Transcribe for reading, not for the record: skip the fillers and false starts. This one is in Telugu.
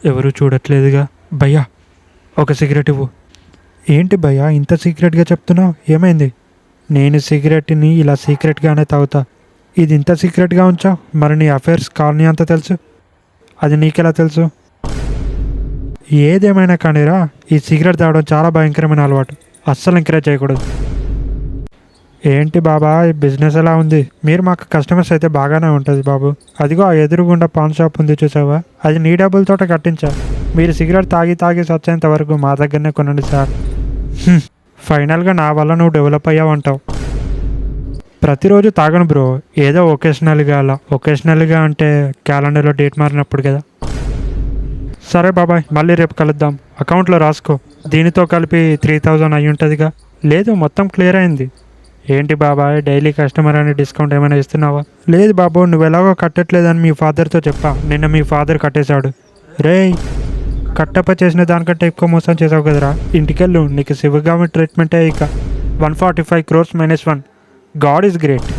ఎవరూ చూడట్లేదుగా. భయ్యా, ఒక సిగరెట్ ఇవ్వు. ఏంటి భయ్యా ఇంత సీక్రెట్గా చెప్తున్నావు? ఏమైంది? నేను సిగరెట్ని ఇలా సీక్రెట్గానే తాగుతా. ఇది ఇంత సీక్రెట్గా ఉంచావు. మరి నీ అఫైర్స్ కాలనీ అంతా తెలుసు. అది నీకెలా తెలుసు? ఏదేమైనా కానీరా, ఈ సిగరెట్ తాగడం చాలా భయంకరమైన అలవాటు. అస్సలు ఎంకరేజ్ చేయకూడదు. ఏంటి బాబా, ఈ బిజినెస్ ఎలా ఉంది? మీరు మాకు కస్టమర్స్ అయితే బాగానే ఉంటుంది బాబు. అదిగో ఆ ఎదురుగుండా పాన్ షాప్ ఉంది చూసావా, అది నీ డబ్బులతోట కట్టించా. మీరు సిగరెట్ తాగి తాగి సచ్చేంత వరకు మా దగ్గరనే కొనండి సార్. ఫైనల్గా నా వల్ల నువ్వు డెవలప్ అయ్యావంటావు. ప్రతిరోజు తాగను బ్రో, ఏదో ఒకేషనల్గా అలా. ఒకేషనల్గా అంటే క్యాలెండర్లో డేట్ మారినప్పుడు కదా. సరే బాబాయ్, మళ్ళీ రేపు కలుద్దాం. అకౌంట్లో రాసుకో. దీనితో కలిపి 3000 అయి ఉంటుందిగా. లేదు, మొత్తం క్లియర్ అయింది. ఏంటి బాబాయ్, డైలీ కస్టమర్ అని డిస్కౌంట్ ఏమైనా ఇస్తున్నావా? లేదు బాబు, నువ్వు ఎలాగో కట్టట్లేదని మీ ఫాదర్తో చెప్పా. నిన్న మీ ఫాదర్ కట్టేశాడు. రేయ్, కట్టప్ప చేసిన దానికంటే ఎక్కువ మోసం చేసావు కదరా. ఇంటికెళ్ళు, నీకు శివగామి ట్రీట్మెంటే. ఇక 145 crores -1. God is great.